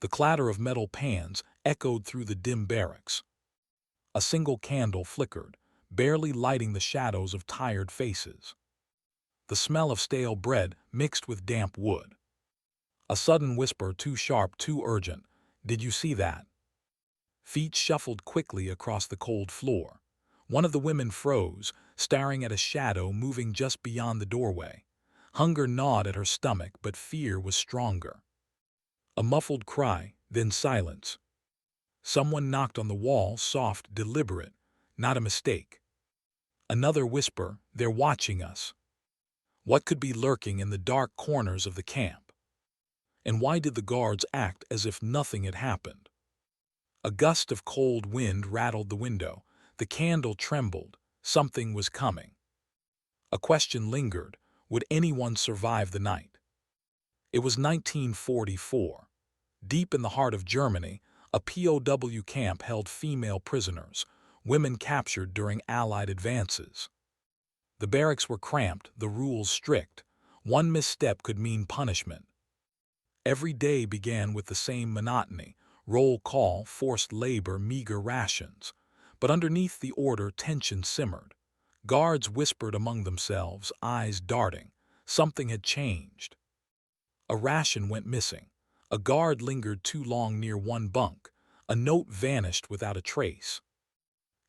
The clatter of metal pans echoed through the dim barracks. A single candle flickered, barely lighting the shadows of tired faces. The smell of stale bread mixed with damp wood. A sudden whisper, too sharp, too urgent. "Did you see that?" Feet shuffled quickly across the cold floor. One of the women froze, staring at a shadow moving just beyond the doorway. Hunger gnawed at her stomach, but fear was stronger. A muffled cry, then silence. Someone knocked on the wall, soft, deliberate, not a mistake. Another whisper, "They're watching us." What could be lurking in the dark corners of the camp? And why did the guards act as if nothing had happened? A gust of cold wind rattled the window. The candle trembled. Something was coming. A question lingered. Would anyone survive the night? It was 1944. Deep in the heart of Germany, a POW camp held female prisoners, women captured during Allied advances. The barracks were cramped, the rules strict. One misstep could mean punishment. Every day began with the same monotony: roll call, forced labor, meager rations. But underneath the order, tension simmered. Guards whispered among themselves, eyes darting. Something had changed. A ration went missing. A guard lingered too long near one bunk. A note vanished without a trace.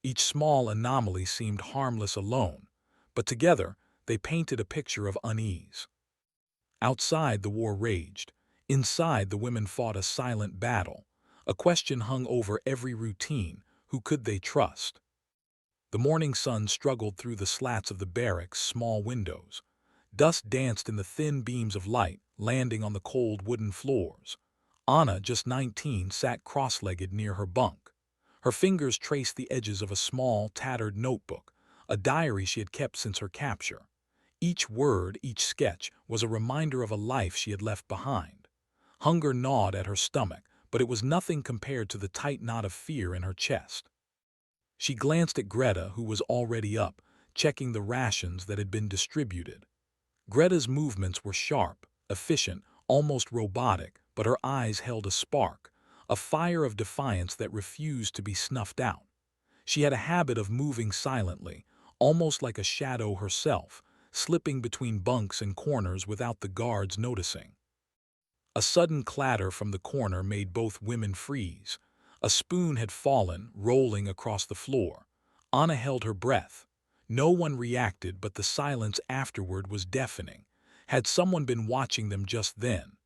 Each small anomaly seemed harmless alone, but together they painted a picture of unease. Outside, the war raged. Inside, the women fought a silent battle. A question hung over every routine: who could they trust? The morning sun struggled through the slats of the barracks' small windows. Dust danced in the thin beams of light, landing on the cold wooden floors. Anna, just 19, sat cross-legged near her bunk. Her fingers traced the edges of a small, tattered notebook, a diary she had kept since her capture. Each word, each sketch, was a reminder of a life she had left behind. Hunger gnawed at her stomach, but it was nothing compared to the tight knot of fear in her chest. She glanced at Greta, who was already up, checking the rations that had been distributed. Greta's movements were sharp, efficient, almost robotic, but her eyes held a spark, a fire of defiance that refused to be snuffed out. She had a habit of moving silently, almost like a shadow herself, slipping between bunks and corners without the guards noticing. A sudden clatter from the corner made both women freeze. A spoon had fallen, rolling across the floor. Anna held her breath. No one reacted, but the silence afterward was deafening. Had someone been watching them just then?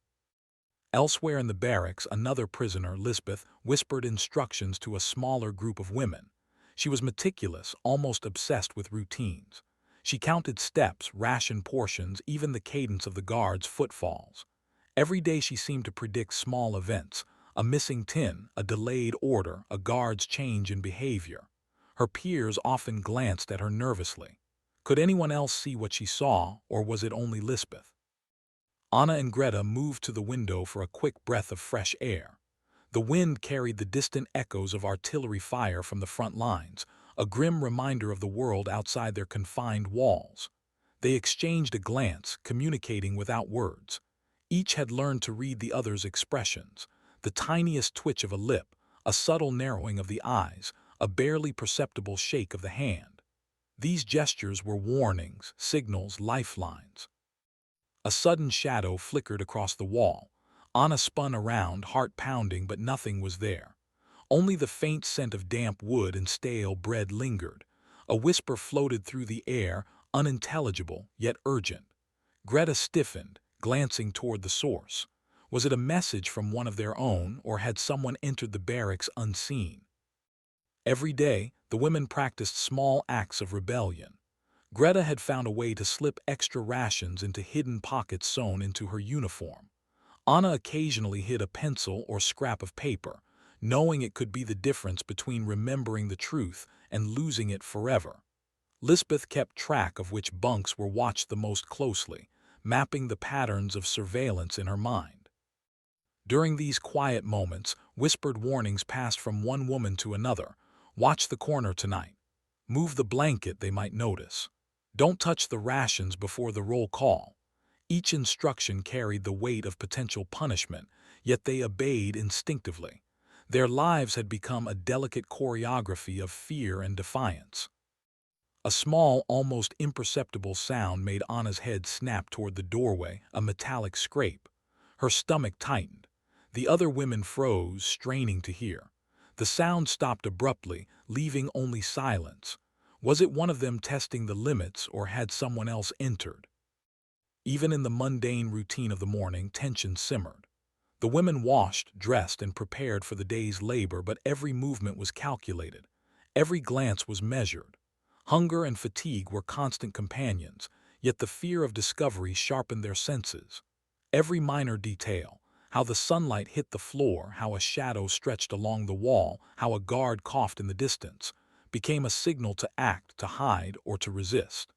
Elsewhere in the barracks, another prisoner, Lisbeth, whispered instructions to a smaller group of women. She was meticulous, almost obsessed with routines. She counted steps, ration portions, even the cadence of the guards' footfalls. Every day she seemed to predict small events: a missing tin, a delayed order, a guard's change in behavior. Her peers often glanced at her nervously. Could anyone else see what she saw, or was it only Lisbeth? Anna and Greta moved to the window for a quick breath of fresh air. The wind carried the distant echoes of artillery fire from the front lines, a grim reminder of the world outside their confined walls. They exchanged a glance, communicating without words. Each had learned to read the other's expressions: the tiniest twitch of a lip, a subtle narrowing of the eyes, a barely perceptible shake of the hand. These gestures were warnings, signals, lifelines. A sudden shadow flickered across the wall. Anna spun around, heart pounding, but nothing was there. Only the faint scent of damp wood and stale bread lingered. A whisper floated through the air, unintelligible, yet urgent. Greta stiffened, glancing toward the source. Was it a message from one of their own, or had someone entered the barracks unseen? Every day, the women practiced small acts of rebellion. Greta had found a way to slip extra rations into hidden pockets sewn into her uniform. Anna occasionally hid a pencil or scrap of paper, knowing it could be the difference between remembering the truth and losing it forever. Lisbeth kept track of which bunks were watched the most closely, mapping the patterns of surveillance in her mind. During these quiet moments, whispered warnings passed from one woman to another: "Watch the corner tonight. Move the blanket, they might notice. Don't touch the rations before the roll call." Each instruction carried the weight of potential punishment, yet they obeyed instinctively. Their lives had become a delicate choreography of fear and defiance. A small, almost imperceptible sound made Anna's head snap toward the doorway, a metallic scrape. Her stomach tightened. The other women froze, straining to hear. The sound stopped abruptly, leaving only silence. Was it one of them testing the limits, or had someone else entered? Even in the mundane routine of the morning, tension simmered. The women washed, dressed, and prepared for the day's labor, but every movement was calculated. Every glance was measured. Hunger and fatigue were constant companions, yet the fear of discovery sharpened their senses. Every minor detail, how the sunlight hit the floor, how a shadow stretched along the wall, how a guard coughed in the distance, became a signal to act, to hide, or to resist.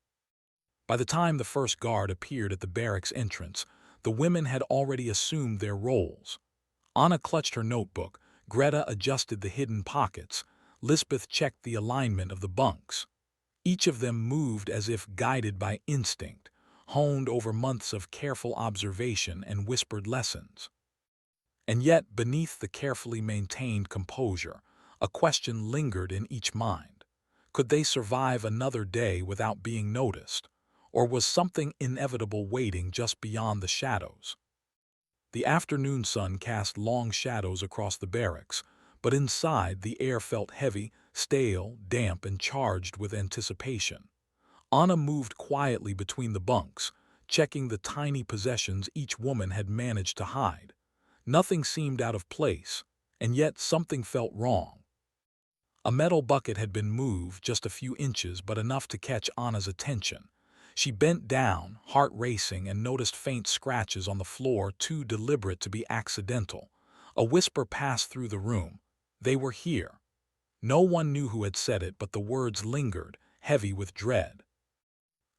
By the time the first guard appeared at the barracks entrance, the women had already assumed their roles. Anna clutched her notebook, Greta adjusted the hidden pockets, Lisbeth checked the alignment of the bunks. Each of them moved as if guided by instinct, honed over months of careful observation and whispered lessons. And yet, beneath the carefully maintained composure, a question lingered in each mind. Could they survive another day without being noticed? Or was something inevitable waiting just beyond the shadows? The afternoon sun cast long shadows across the barracks, but inside the air felt heavy, stale, damp, and charged with anticipation. Anna moved quietly between the bunks, checking the tiny possessions each woman had managed to hide. Nothing seemed out of place, and yet something felt wrong. A metal bucket had been moved just a few inches, but enough to catch Anna's attention. She bent down, heart racing, and noticed faint scratches on the floor too deliberate to be accidental. A whisper passed through the room. They were here. No one knew who had said it, but the words lingered, heavy with dread.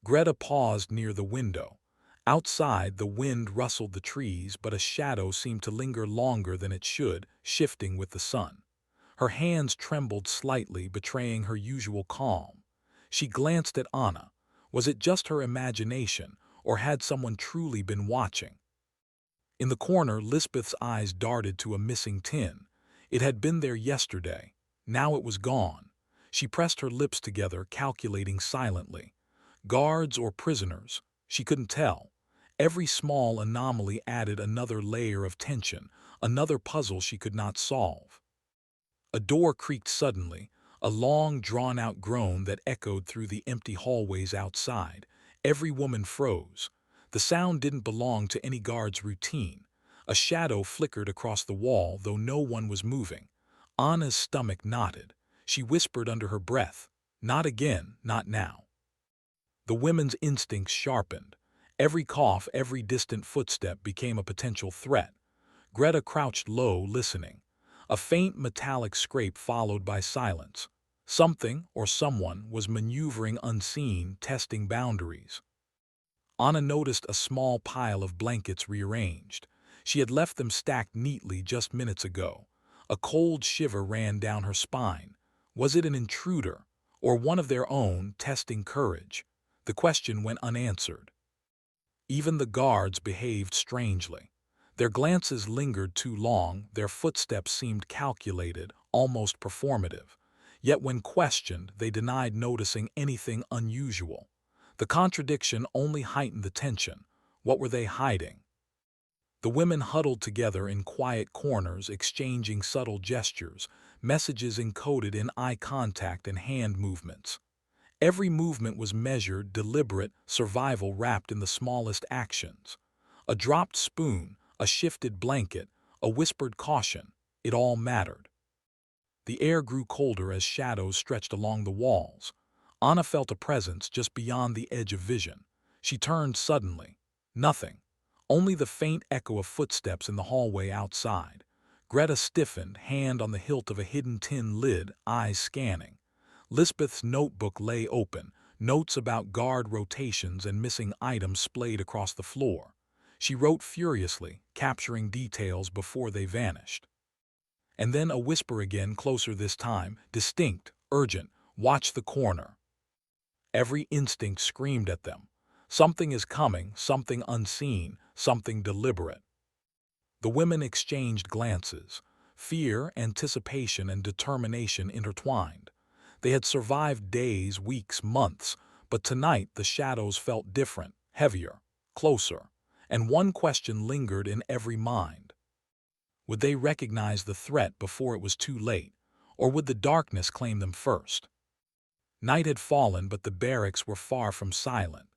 Greta paused near the window. Outside, the wind rustled the trees, but a shadow seemed to linger longer than it should, shifting with the sun. Her hands trembled slightly, betraying her usual calm. She glanced at Anna. Was it just her imagination, or had someone truly been watching? In the corner, Lisbeth's eyes darted to a missing tin. It had been there yesterday. Now it was gone. She pressed her lips together, calculating silently. Guards or prisoners? She couldn't tell. Every small anomaly added another layer of tension, another puzzle she could not solve. A door creaked suddenly, a long, drawn-out groan that echoed through the empty hallways outside. Every woman froze. The sound didn't belong to any guard's routine. A shadow flickered across the wall, though no one was moving. Anna's stomach knotted. She whispered under her breath, "Not again, not now." The women's instincts sharpened. Every cough, every distant footstep became a potential threat. Greta crouched low, listening. A faint metallic scrape followed by silence. Something, or someone, was maneuvering unseen, testing boundaries. Anna noticed a small pile of blankets rearranged. She had left them stacked neatly just minutes ago. A cold shiver ran down her spine. Was it an intruder, or one of their own, testing courage? The question went unanswered. Even the guards behaved strangely. Their glances lingered too long, their footsteps seemed calculated, almost performative. Yet when questioned, they denied noticing anything unusual. The contradiction only heightened the tension. What were they hiding? The women huddled together in quiet corners, exchanging subtle gestures, messages encoded in eye contact and hand movements. Every movement was measured, deliberate, survival wrapped in the smallest actions. A dropped spoon, a shifted blanket, a whispered caution, it all mattered. The air grew colder as shadows stretched along the walls. Anna felt a presence just beyond the edge of vision. She turned suddenly. Nothing. Only the faint echo of footsteps in the hallway outside. Greta stiffened, hand on the hilt of a hidden tin lid, eyes scanning. Lisbeth's notebook lay open, notes about guard rotations and missing items splayed across the floor. She wrote furiously, capturing details before they vanished. And then a whisper again, closer this time, distinct, urgent, "Watch the corner." Every instinct screamed at them. Something is coming, something unseen, something deliberate. The women exchanged glances. Fear, anticipation, and determination intertwined. They had survived days, weeks, months, but tonight the shadows felt different, heavier, closer, and one question lingered in every mind. Would they recognize the threat before it was too late, or would the darkness claim them first? Night had fallen, but the barracks were far from silent.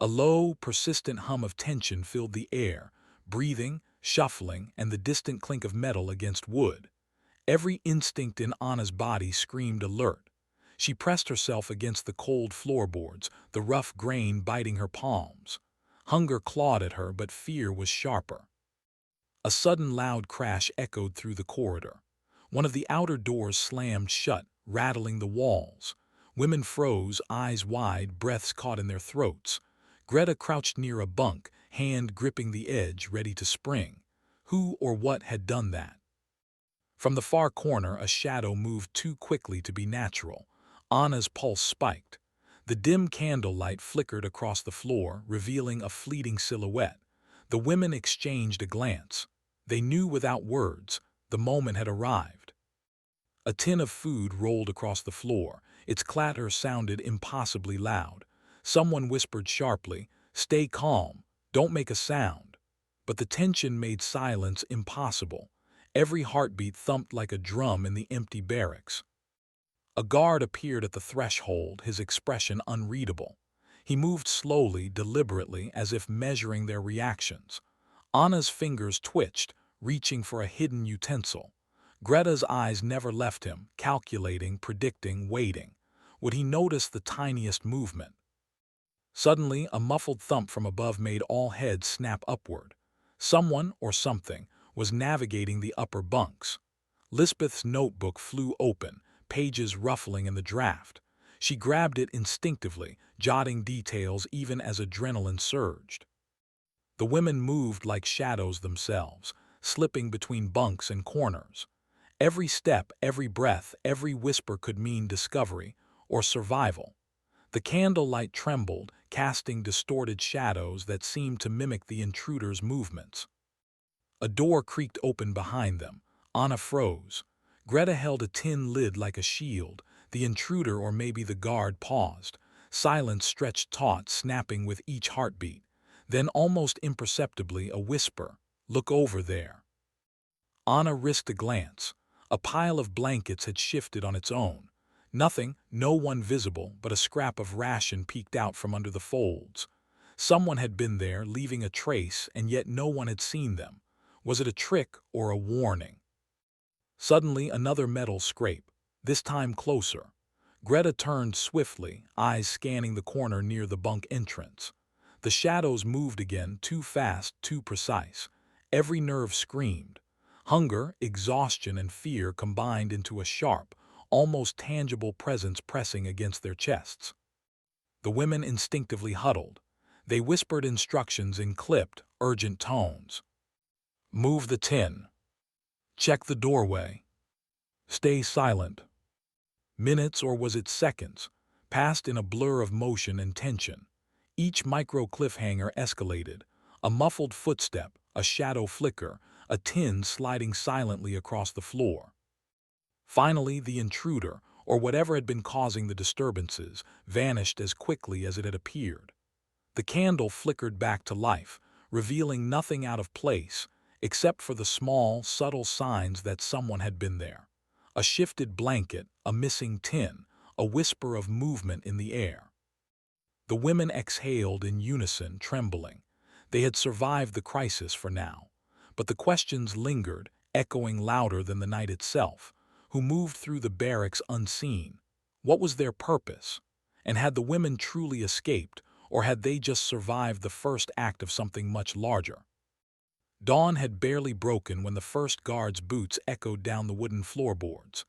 A low, persistent hum of tension filled the air, breathing, shuffling, and the distant clink of metal against wood. Every instinct in Anna's body screamed alert. She pressed herself against the cold floorboards, the rough grain biting her palms. Hunger clawed at her, but fear was sharper. A sudden loud crash echoed through the corridor. One of the outer doors slammed shut, rattling the walls. Women froze, eyes wide, breaths caught in their throats. Greta crouched near a bunk, hand gripping the edge, ready to spring. Who or what had done that? From the far corner, a shadow moved too quickly to be natural. Anna's pulse spiked. The dim candlelight flickered across the floor, revealing a fleeting silhouette. The women exchanged a glance. They knew without words the moment had arrived. A tin of food rolled across the floor. Its clatter sounded impossibly loud. Someone whispered sharply, "Stay calm, don't make a sound." But the tension made silence impossible. Every heartbeat thumped like a drum in the empty barracks. A guard appeared at the threshold, his expression unreadable. He moved slowly, deliberately, as if measuring their reactions. Anna's fingers twitched, reaching for a hidden utensil. Greta's eyes never left him, calculating, predicting, waiting. Would he notice the tiniest movement? Suddenly, a muffled thump from above made all heads snap upward. Someone, or something, was navigating the upper bunks. Lisbeth's notebook flew open, pages ruffling in the draft. She grabbed it instinctively, jotting details even as adrenaline surged. The women moved like shadows themselves, slipping between bunks and corners. Every step, every breath, every whisper could mean discovery or survival. The candlelight trembled, casting distorted shadows that seemed to mimic the intruder's movements. A door creaked open behind them. Anna froze. Greta held a tin lid like a shield. The intruder, or maybe the guard, paused. Silence stretched taut, snapping with each heartbeat. Then, almost imperceptibly, a whisper, "Look over there." Anna risked a glance. A pile of blankets had shifted on its own. Nothing, no one visible, but a scrap of ration peeked out from under the folds. Someone had been there, leaving a trace, and yet no one had seen them. Was it a trick or a warning? Suddenly, another metal scrape, this time closer. Greta turned swiftly, eyes scanning the corner near the bunk entrance. The shadows moved again, too fast, too precise. Every nerve screamed. Hunger, exhaustion, and fear combined into a sharp, almost tangible presence pressing against their chests. The women instinctively huddled. They whispered instructions in clipped, urgent tones. "Move the tin. Check the doorway. Stay silent." Minutes, or was it seconds, passed in a blur of motion and tension. Each micro cliffhanger escalated. A muffled footstep, a shadow flicker, a tin sliding silently across the floor. Finally, the intruder, or whatever had been causing the disturbances, vanished as quickly as it had appeared. The candle flickered back to life, revealing nothing out of place, except for the small, subtle signs that someone had been there. A shifted blanket, a missing tin, a whisper of movement in the air. The women exhaled in unison, trembling. They had survived the crisis for now. But the questions lingered, echoing louder than the night itself. Who moved through the barracks unseen? What was their purpose? And had the women truly escaped, or had they just survived the first act of something much larger? Dawn had barely broken when the first guard's boots echoed down the wooden floorboards.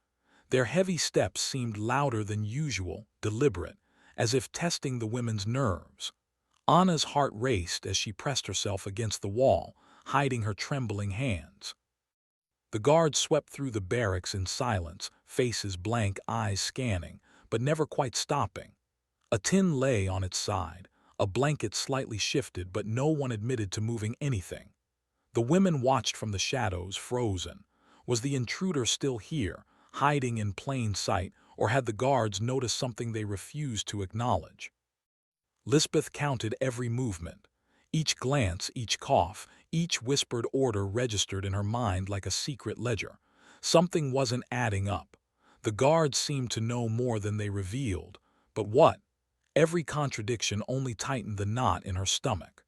Their heavy steps seemed louder than usual, deliberate, as if testing the women's nerves. Anna's heart raced as she pressed herself against the wall, hiding her trembling hands. The guards swept through the barracks in silence, faces blank, eyes scanning, but never quite stopping. A tin lay on its side, a blanket slightly shifted, but no one admitted to moving anything. The women watched from the shadows, frozen. Was the intruder still here, hiding in plain sight, or had the guards noticed something they refused to acknowledge? Lisbeth counted every movement. Each glance, each cough, each whispered order registered in her mind like a secret ledger. Something wasn't adding up. The guards seemed to know more than they revealed. But what? Every contradiction only tightened the knot in her stomach.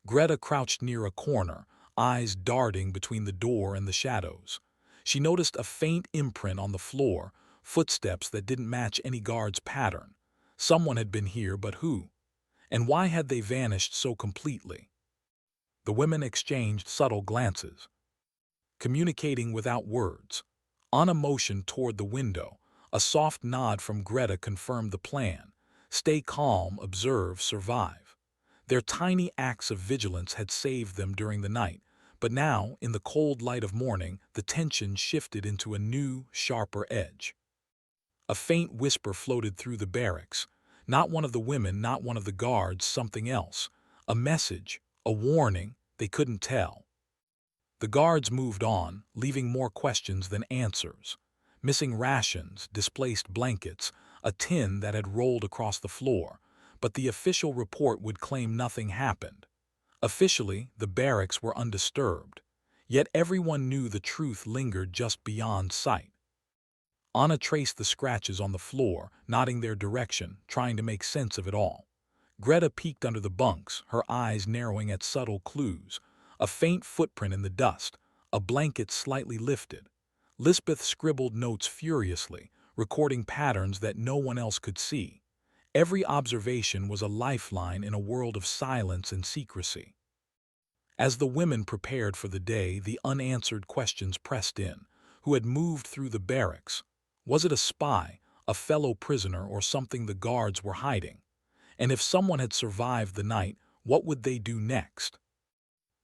Greta crouched near a corner, eyes darting between the door and the shadows. She noticed a faint imprint on the floor, footsteps that didn't match any guard's pattern. Someone had been here, but who? And why had they vanished so completely? The women exchanged subtle glances, communicating without words. Anna motioned toward the window. A soft nod from Greta confirmed the plan. Stay calm, observe, survive. Their tiny acts of vigilance had saved them during the night, but now, in the cold light of morning, the tension shifted into a new, sharper edge. A faint whisper floated through the barracks. Not one of the women, not one of the guards, something else. A message, a warning, they couldn't tell. The guards moved on, leaving more questions than answers. Missing rations, displaced blankets, a tin that had rolled across the floor. But the official report would claim nothing happened. Officially, the barracks were undisturbed. Yet everyone knew the truth lingered just beyond sight. Anna traced the scratches on the floor, nodding their direction, trying to make sense of it all. Greta peeked under the bunks, her eyes narrowing at subtle clues. A faint footprint in the dust, a blanket slightly lifted. Lisbeth scribbled notes furiously, recording patterns that no one else could see. Every observation was a lifeline in a world of silence and secrecy. As the women prepared for the day, the unanswered questions pressed in. Who had moved through the barracks? Was it a spy, a fellow prisoner, or something the guards were hiding? And if someone had survived the night, what would they do next?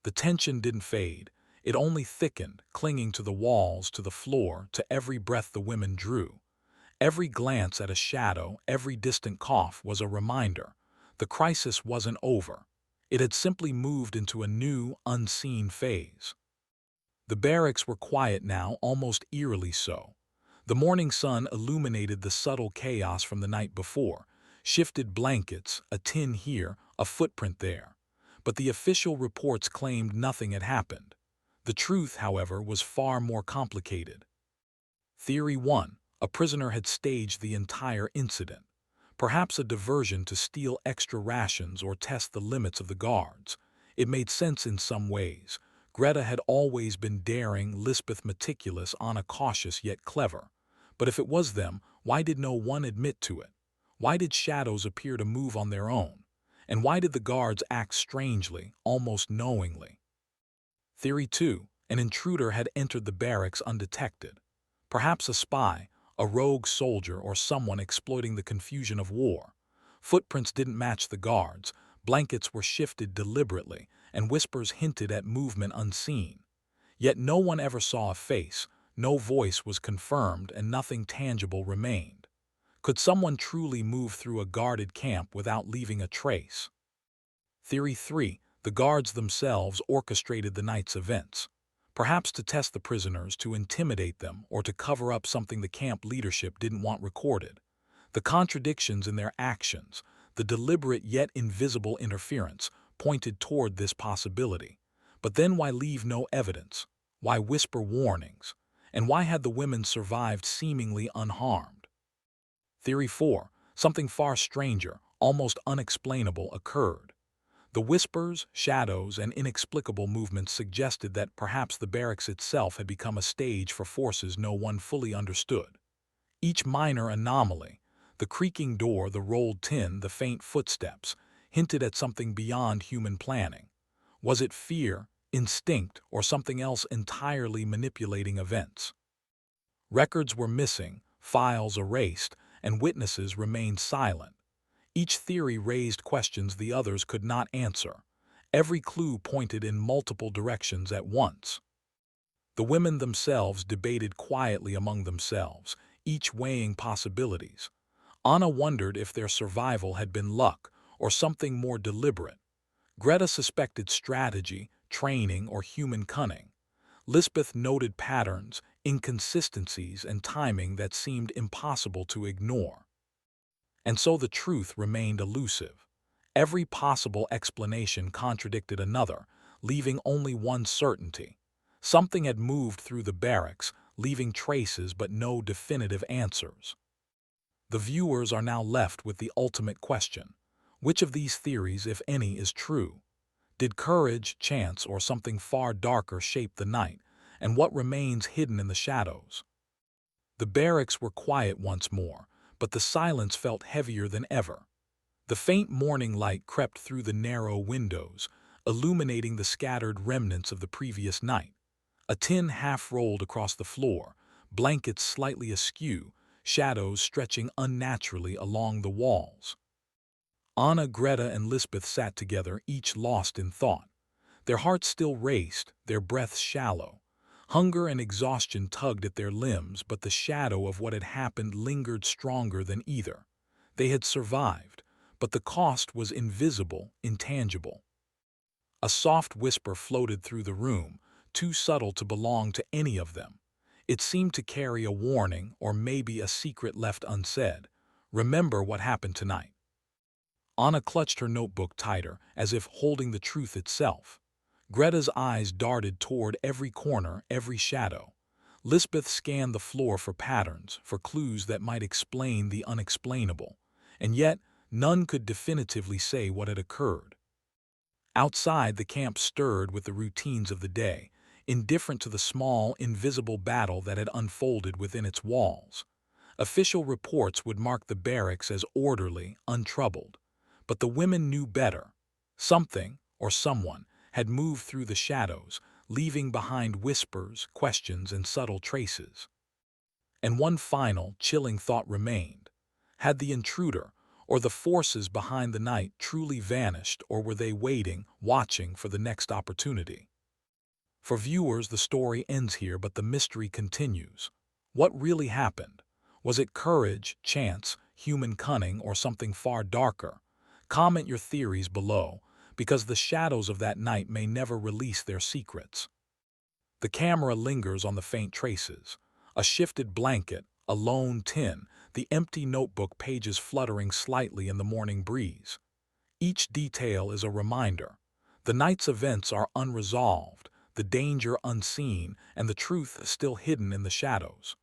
The tension didn't fade. It only thickened, clinging to the walls, to the floor, to every breath the women drew. Every glance at a shadow, every distant cough was a reminder. The crisis wasn't over. It had simply moved into a new, unseen phase. The barracks were quiet now, almost eerily so. The morning sun illuminated the subtle chaos from the night before. Shifted blankets, a tin here, a footprint there. But the official reports claimed nothing had happened. The truth, however, was far more complicated. Theory 1. A prisoner had staged the entire incident. Perhaps a diversion to steal extra rations or test the limits of the guards. It made sense in some ways. Greta had always been daring, Lisbeth meticulous, Anna cautious yet clever. But if it was them, why did no one admit to it? Why did shadows appear to move on their own? And why did the guards act strangely, almost knowingly? Theory 2. An intruder had entered the barracks undetected. Perhaps a spy, a rogue soldier, or someone exploiting the confusion of war. Footprints didn't match the guards, blankets were shifted deliberately, and whispers hinted at movement unseen. Yet no one ever saw a face, no voice was confirmed, and nothing tangible remained. Could someone truly move through a guarded camp without leaving a trace? Theory 3. The guards themselves orchestrated the night's events. Perhaps to test the prisoners, to intimidate them, or to cover up something the camp leadership didn't want recorded. The contradictions in their actions, the deliberate yet invisible interference, pointed toward this possibility. But then why leave no evidence? Why whisper warnings? And why had the women survived seemingly unharmed? Theory 4. Something far stranger, almost unexplainable, occurred. The whispers, shadows, and inexplicable movements suggested that perhaps the barracks itself had become a stage for forces no one fully understood. Each minor anomaly, the creaking door, the rolled tin, the faint footsteps, hinted at something beyond human planning. Was it fear, instinct, or something else entirely manipulating events? Records were missing, files erased, and witnesses remained silent. Each theory raised questions the others could not answer. Every clue pointed in multiple directions at once. The women themselves debated quietly among themselves, each weighing possibilities. Anna wondered if their survival had been luck or something more deliberate. Greta suspected strategy, training, or human cunning. Lisbeth noted patterns, inconsistencies, and timing that seemed impossible to ignore. And so the truth remained elusive. Every possible explanation contradicted another, leaving only one certainty. Something had moved through the barracks, leaving traces but no definitive answers. The viewers are now left with the ultimate question. Which of these theories, if any, is true? Did courage, chance, or something far darker shape the night, and what remains hidden in the shadows? The barracks were quiet once more, but the silence felt heavier than ever. The faint morning light crept through the narrow windows, illuminating the scattered remnants of the previous night. A tin half rolled across the floor, blankets slightly askew, shadows stretching unnaturally along the walls. Anna, Greta, and Lisbeth sat together, each lost in thought. Their hearts still raced, their breaths shallow. Hunger and exhaustion tugged at their limbs, but the shadow of what had happened lingered stronger than either. They had survived, but the cost was invisible, intangible. A soft whisper floated through the room, too subtle to belong to any of them. It seemed to carry a warning, or maybe a secret left unsaid. Remember what happened tonight. Anna clutched her notebook tighter, as if holding the truth itself. Greta's eyes darted toward every corner, every shadow. Lisbeth scanned the floor for patterns, for clues that might explain the unexplainable. And yet, none could definitively say what had occurred. Outside, the camp stirred with the routines of the day, indifferent to the small, invisible battle that had unfolded within its walls. Official reports would mark the barracks as orderly, untroubled. But the women knew better. Something, or someone, had moved through the shadows, leaving behind whispers, questions, and subtle traces. And one final, chilling thought remained. Had the intruder, or the forces behind the night, truly vanished, or were they waiting, watching for the next opportunity? For viewers, the story ends here, but the mystery continues. What really happened? Was it courage, chance, human cunning, or something far darker? Comment your theories below, because the shadows of that night may never release their secrets. The camera lingers on the faint traces. A shifted blanket, a lone tin, the empty notebook pages fluttering slightly in the morning breeze. Each detail is a reminder. The night's events are unresolved, the danger unseen, and the truth still hidden in the shadows.